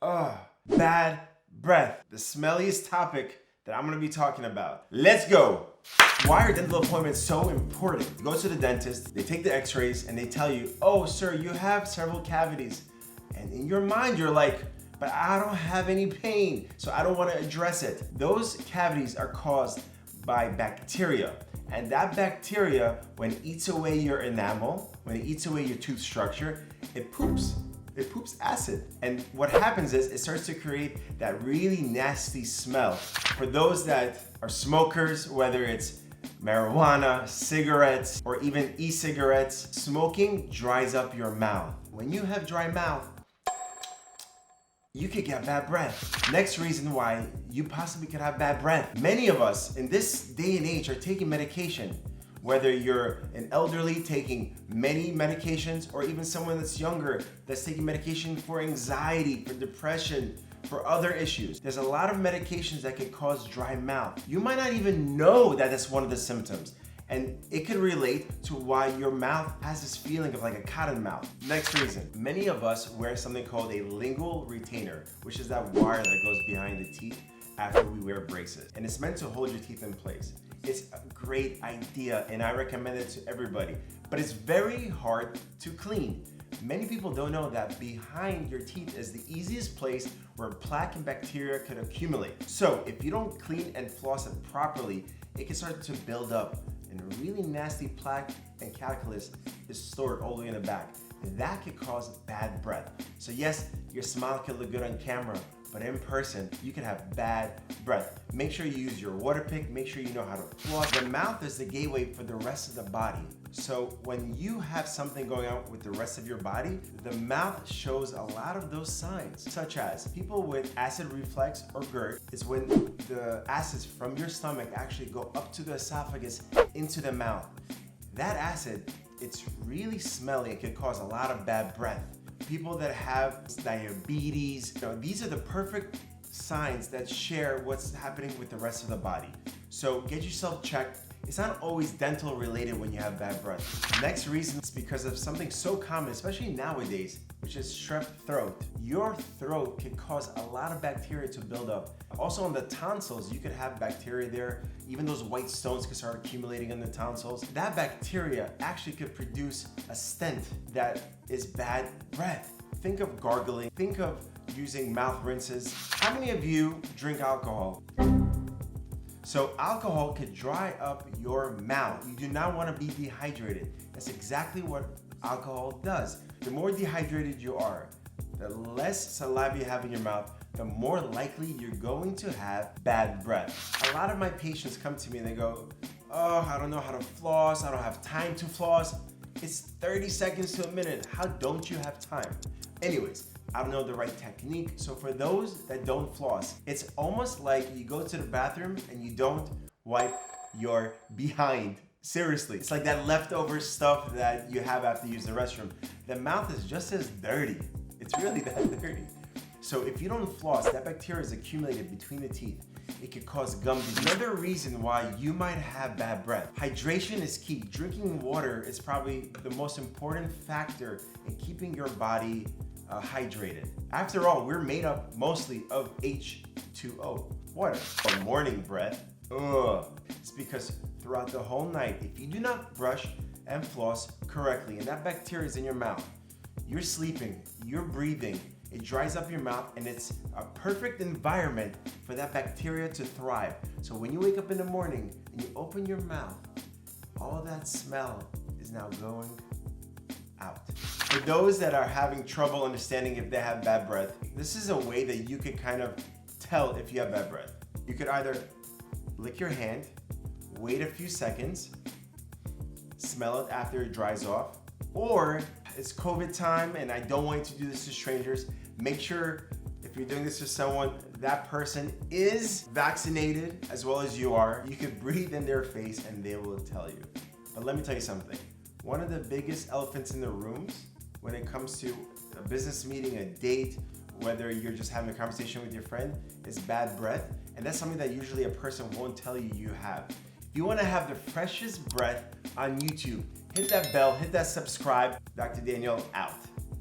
Bad breath. The smelliest topic that I'm gonna be talking about. Let's go. Why are dental appointments so important? You go to the dentist, they take the x-rays, and they tell you, oh sir, you have several cavities. And in your mind, you're like, but I don't have any pain, so I don't wanna address it. Those cavities are caused by bacteria. And that bacteria, when it eats away your enamel, when it eats away your tooth structure, it poops. It poops acid. And what happens is it starts to create that really nasty smell. For those that are smokers, whether it's marijuana, cigarettes, or even e-cigarettes, smoking dries up your mouth. When you have dry mouth, you could get bad breath. Next reason why you possibly could have bad breath. Many of us in this day and age are taking medication. Whether you're an elderly taking many medications or even someone that's younger that's taking medication for anxiety, for depression, for other issues. There's a lot of medications that can cause dry mouth. You might not even know that that's one of the symptoms. And it could relate to why your mouth has this feeling of like a cotton mouth. Next reason, many of us wear something called a lingual retainer, which is that wire that goes behind the teeth after we wear braces. And it's meant to hold your teeth in place. It's a great idea and I recommend it to everybody, but it's very hard to clean. Many people don't know that behind your teeth is the easiest place where plaque and bacteria could accumulate. So if you don't clean and floss it properly, it can start to build up and a really nasty plaque and calculus is stored all the way in the back. And that could cause bad breath. So yes, your smile could look good on camera, but in person, you can have bad breath. Make sure you use your water pick, make sure you know how to floss. The mouth is the gateway for the rest of the body. So when you have something going on with the rest of your body, the mouth shows a lot of those signs, such as people with acid reflux or GERD is when the acids from your stomach actually go up to the esophagus into the mouth. That acid, it's really smelly and can cause a lot of bad breath. People that have diabetes, these are the perfect signs that share what's happening with the rest of the body. So get yourself checked. It's not always dental related when you have bad breath. Next reason is because of something so common, especially nowadays, which is strep throat. Your throat can cause a lot of bacteria to build up. Also on the tonsils, you could have bacteria there. Even those white stones could start accumulating in the tonsils. That bacteria actually could produce a stent that is bad breath. Think of gargling, think of using mouth rinses. How many of you drink alcohol? So alcohol could dry up your mouth. You do not want to be dehydrated. That's exactly what alcohol does. The more dehydrated you are, the less saliva you have in your mouth, the more likely you're going to have bad breath. A lot of my patients come to me and they go, oh, I don't know how to floss. I don't have time to floss. It's 30 seconds to a minute. How don't you have time? Anyways, I don't know the right technique. So for those that don't floss, it's almost like you go to the bathroom and you don't wipe your behind. Seriously, it's like that leftover stuff that you have after you use the restroom. The mouth is just as dirty. It's really that dirty. So if you don't floss, that bacteria is accumulated between the teeth. It could cause gum disease. Another reason why you might have bad breath. Hydration is key. Drinking water is probably the most important factor in keeping your body hydrated. After all, we're made up mostly of H2O, water. Or morning breath, it's because throughout the whole night, if you do not brush and floss correctly, and that bacteria is in your mouth, you're sleeping, you're breathing, it dries up your mouth, and it's a perfect environment for that bacteria to thrive. So when you wake up in the morning and you open your mouth, all that smell is now going out. For those that are having trouble understanding if they have bad breath, this is a way that you could kind of tell if you have bad breath. You could either lick your hand, wait a few seconds, smell it after it dries off, or it's COVID time and I don't want you to do this to strangers. Make sure if you're doing this to someone, that person is vaccinated as well as you are. You can breathe in their face and they will tell you. But let me tell you something. One of the biggest elephants in the rooms when it comes to a business meeting, a date, whether you're just having a conversation with your friend, is bad breath. And that's something that usually a person won't tell you you have. If you want to have the freshest breath on YouTube, hit that bell, hit that subscribe. Dr. Daniel out.